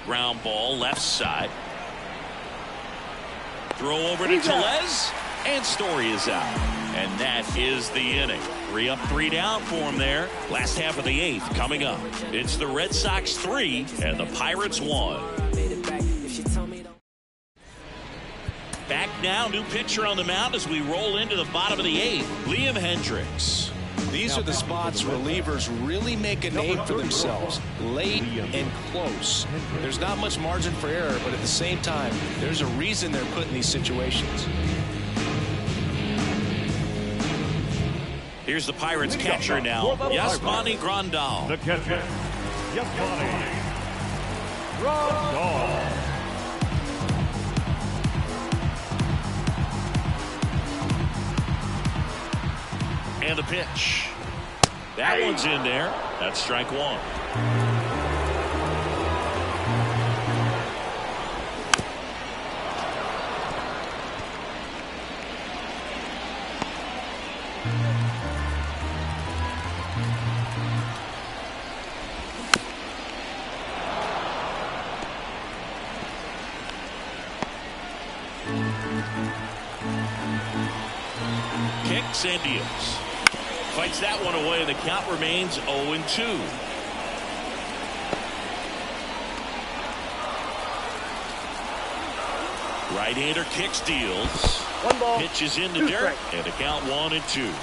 Ground ball left side. Throw over to Tellez, and Story is out. And that is the inning. 3 up, 3 down for him there. Last half of the 8th coming up. It's the Red Sox 3 and the Pirates 1. Back now, new pitcher on the mound as we roll into the bottom of the 8th. Liam Hendricks. These are the spots relievers really make a name for themselves. Late and close. There's not much margin for error, but at the same time, there's a reason they're put in these situations. Here's the Pirates catcher now, Yasmani Grandal. The catcher, Yasmani Grandal. And the pitch. That one's in there. That's strike 1. Kicks and deals. Fights that one away, and the count remains 0-2. Right-hander kicks, deals. 1 ball. Pitches in the dirt, and the count 1-2.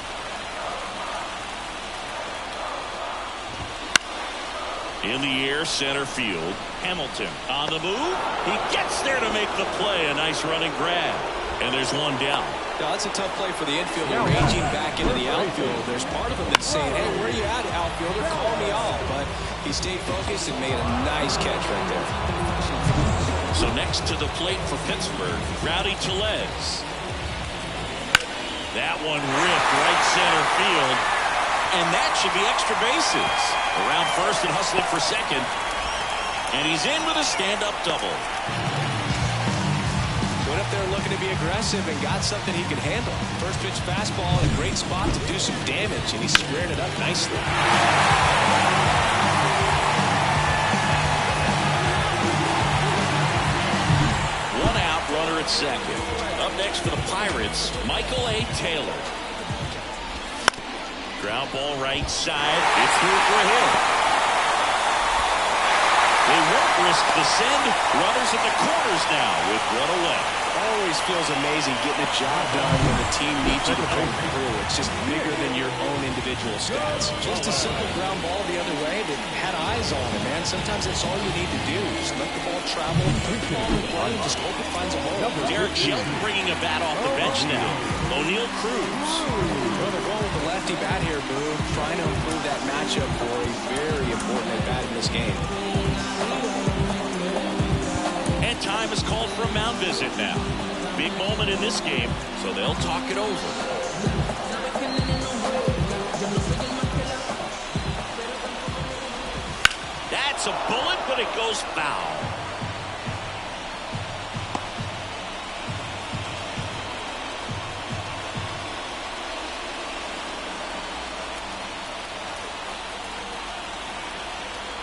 In the air, center field. Hamilton on the move. He gets there to make the play. A nice running grab. And there's one down. Now, that's a tough play for the infielder, ranging back into the outfield. There's part of him that's saying, hey, where are you at, outfielder? Call me off. But he stayed focused and made a nice catch right there. So next to the plate for Pittsburgh, Rowdy Tellez. That one ripped right center field. And that should be extra bases. Around first and hustling for second. And he's in with a stand-up double. Went up there looking to be aggressive and got something he can handle. First pitch fastball in a great spot to do some damage, and he squared it up nicely. One out, runner at second. Up next for the Pirates, Michael A. Taylor. Ground ball right side. It's through for a hit. They won't risk the send. Runners at the corners now with one away. Always feels amazing getting a job done when the team needs you to break through. It's just bigger than your own individual stats. Just a simple ground ball the other way that had eyes on it, man. Sometimes that's all you need to do. Just let the ball travel, put the ball in play, and just hope it finds a hole. Derek Shelton bringing a bat off the bench now. O'Neal Cruz. Well, they're going with the lefty bat here, Boone. Trying to improve that matchup for a very important at bat in this game. And time is called for a mound visit now. Big moment in this game, so they'll talk it over. That's a bullet, but it goes foul.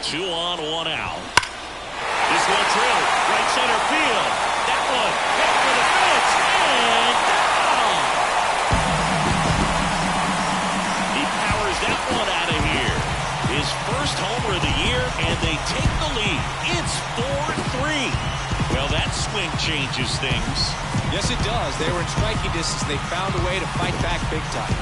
Two on, one out. This one drilled, right center field. That one hit for the fence and down. He powers that one out of here. His first homer of the year, and they take the lead. It's 4-3. Well, that swing changes things. Yes, it does. They were in striking distance. They found a way to fight back big time.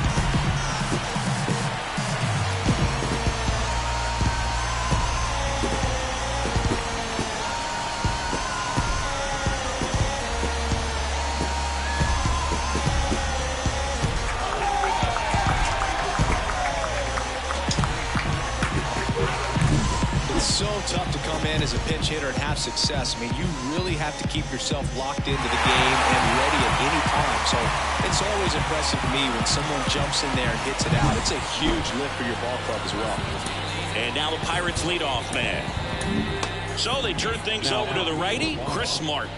So tough to come in as a pinch hitter and have success. I mean, you really have to keep yourself locked into the game and ready at any time. So it's always impressive to me when someone jumps in there and hits it out. It's a huge lift for your ball club as well. And now the Pirates leadoff man. So they turn things over to the righty, Chris Martin.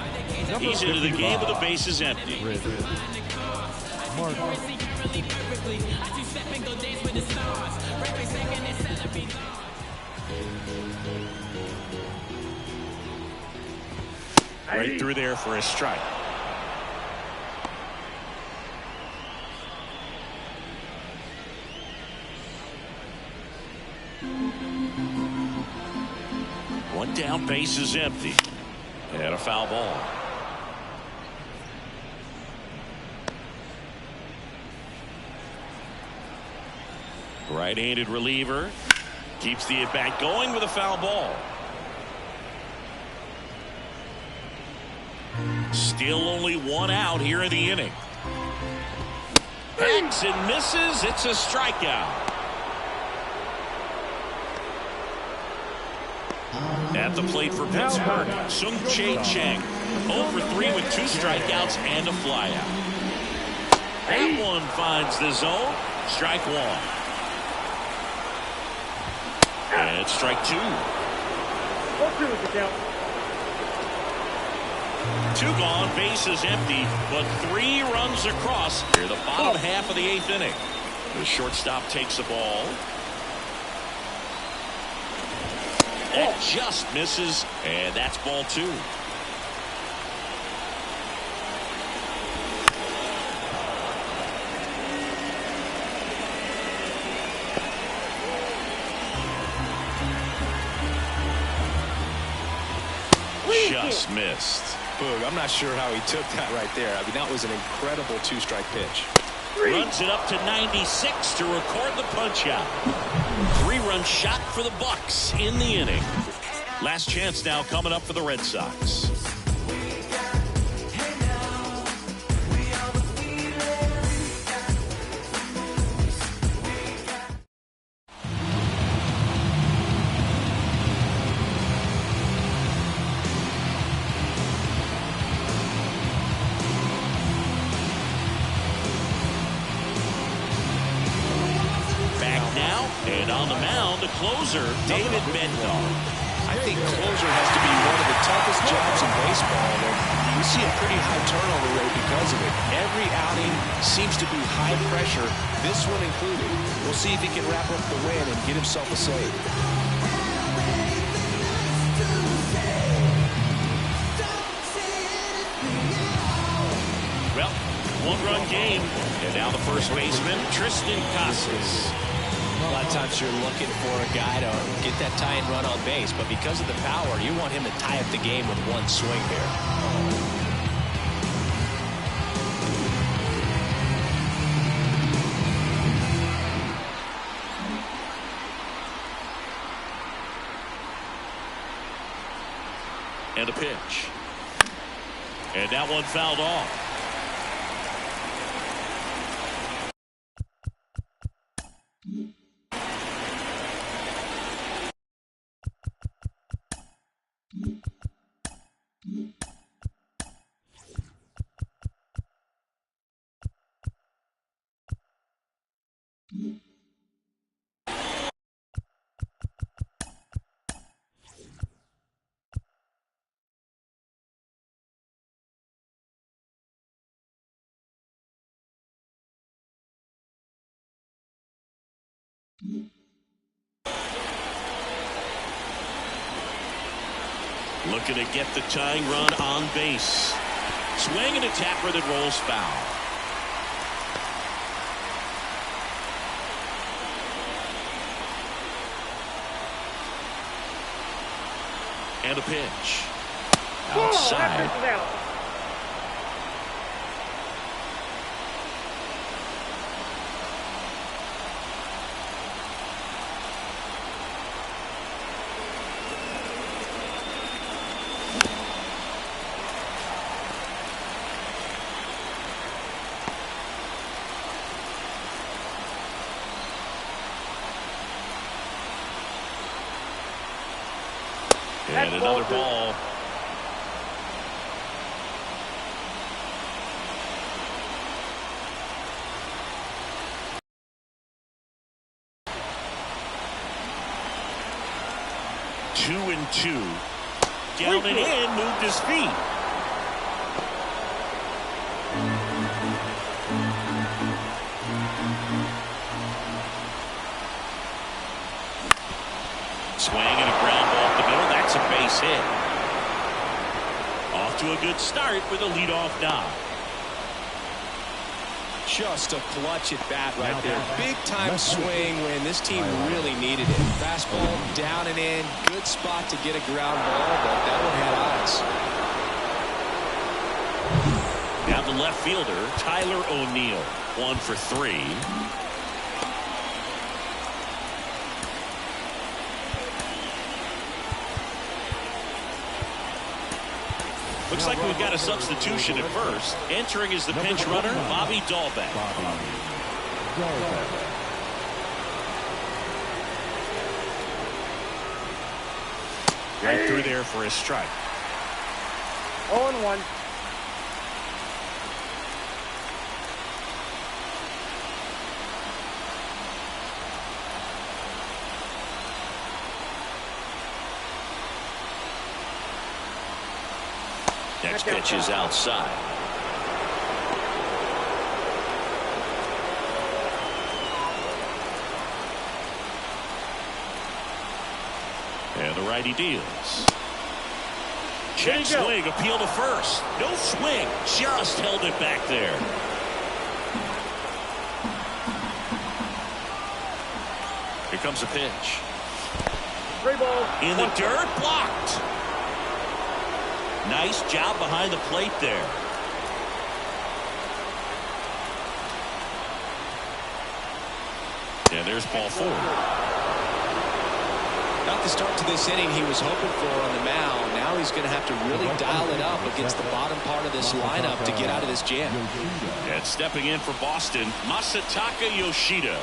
He's into the game with the bases empty. Right through there for a strike. One down, base is empty. And a foul ball. Right-handed reliever. Keeps the at-bat going with a foul ball. Still only one out here in the inning. Hacks and misses. It's a strikeout. At the plate for Pittsburgh, Sung-Chae Cheng. 0 for 3 with 2 strikeouts and a flyout. That one finds the zone. Strike one. And it's strike two. 4-2 is the count. 2 gone, bases empty, but 3 runs across here the bottom half of the 8th inning. The shortstop takes the ball. That just misses, and that's ball 2. Just missed. Boog, I'm not sure how he took that right there. I mean, that was an incredible 2-strike pitch. Runs it up to 96 to record the punch out. Three-run shot for the Bucks in the inning. Last chance now coming up for the Red Sox. And on the mound, the closer, David Bednar. I think closer has to be one of the toughest jobs in baseball. And you see a pretty high turnover rate because of it. Every outing seems to be high pressure, this one included. We'll see if he can wrap up the win and get himself a save. Well, one-run game. And now the first baseman, Tristan Casas. A lot of times you're looking for a guy to get that tying run on base, but because of the power, you want him to tie up the game with one swing here. And a pitch. And that one fouled off. Looking to get the tying run on base. Swing and a tapper that rolls foul. And a pitch. Outside. And another ball. Two and two. Down and in, moved his feet. Swing and a ground ball up the middle. That's a base hit. Off to a good start with a leadoff knock. Just a clutch at bat right there. Big time swing when this team really needed it. Fastball down and in. Good spot to get a ground ball, but that one had eyes. Now the left fielder, Tyler O'Neill. 1 for 3. Looks like we've got a substitution at first. Entering is the pinch runner, Bobby Dahlbeck. Right through there for a strike. 0-1. Next pitch is outside. And the righty deals. Check swing, appeal to first. No swing, just held it back there. Here comes a pitch. 3 balls. In the dirt, blocked. Nice job behind the plate there. And there's ball 4. the start to this inning he was hoping for on the mound. Now he's going to have to really dial it up against the bottom part of this lineup to get out of this jam. And stepping in for Boston, Masataka Yoshida.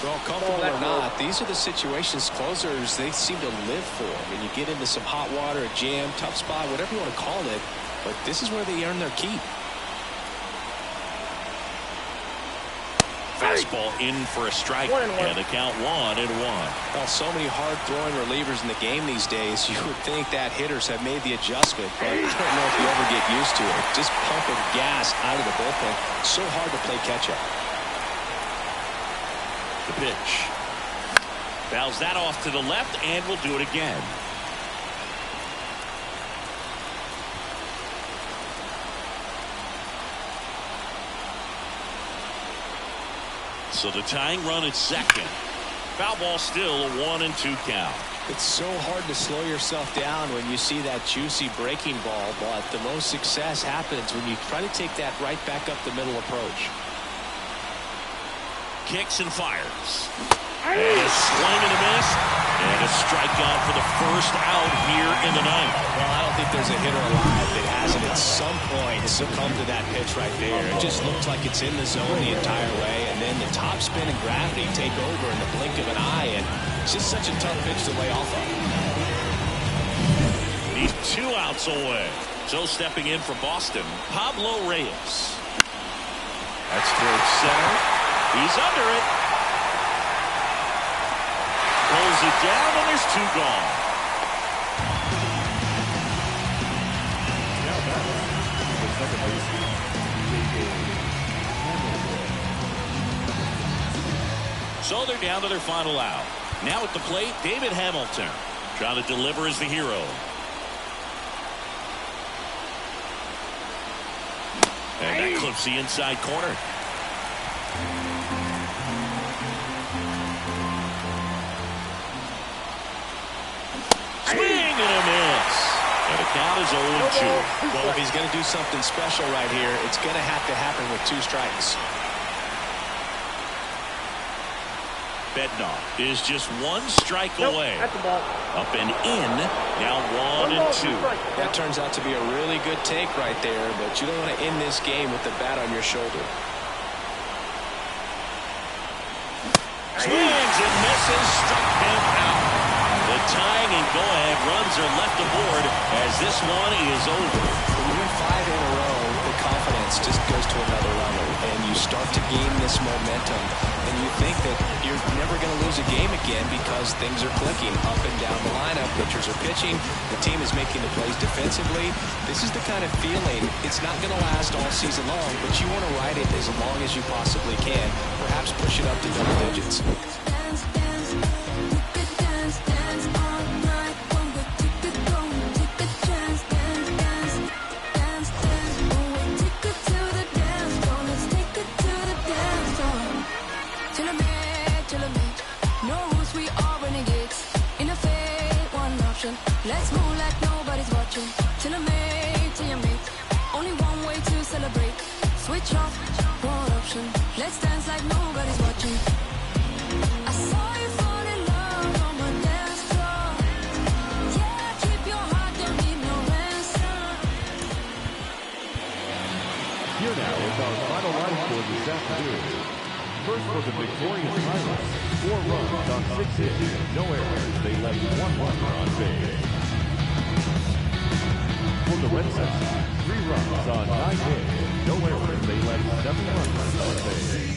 Well, comfortable or not, these are the situations closers they seem to live for. I mean, you get into some hot water, a jam, tough spot, whatever you want to call it, but this is where they earn their keep. Fastball in for a strike, and the count 1-1. Well, so many hard-throwing relievers in the game these days, you would think that hitters have made the adjustment, but I don't know if you ever get used to it. Just pumping gas out of the bullpen. So hard to play catch-up. The pitch. Fouls that off to the left, and we'll do it again. So the tying run at second. Foul ball still a 1-2 count. It's so hard to slow yourself down when you see that juicy breaking ball, but the most success happens when you try to take that right back up the middle approach. Kicks and fires. And a swing and a miss. And a strikeout for the first out here in the ninth. Well, I don't think there's a hitter alive that hasn't at some point succumbed to that pitch right there. It just looks like it's in the zone the entire way, and then the top spin and gravity take over in the blink of an eye, and it's just such a tough pitch to lay off of. He's 2 outs away. So stepping in for Boston, Pablo Reyes. That's towards center. He's under it. Pulls it down, and there's 2 gone. Now batting, the second baseman, Hamilton. So they're down to their final out. Now at the plate, David Hamilton. Trying to deliver as the hero. And that clips the inside corner. Swing and a miss. And the count is 0-2. Well, if he's going to do something special right here, it's going to have to happen with 2 strikes. Bednar is just 1 strike away. That's the ball. Up and in. Now 1-2. That turns out to be a really good take right there, but you don't want to end this game with the bat on your shoulder. Swings and misses. Struck him out. The tying and go-ahead runs are left aboard as this one is over. When you win 5 in a row, the confidence just goes to another level, and you start to gain this momentum, and you think that you're never going to lose a game again because things are clicking up and down the lineup. Pitchers are pitching. The team is making the plays defensively. This is the kind of feeling, it's not going to last all season long, but you want to ride it as long as you possibly can, perhaps push it up to double digits. Let's move like nobody's watching. Till you make. Only one way to celebrate. Switch off, one option. Let's dance like nobody's watching. I saw you fall in love on my dance floor. Yeah, keep your heart, don't need no ransom. Here now is our final line score this afternoon. First for the victorious Pirates, 4 runs on 6 hits, no errors. They left 1 runner on base. For the Red Sox, 3 runs on 9 hits, no errors. They left 7 runners on base.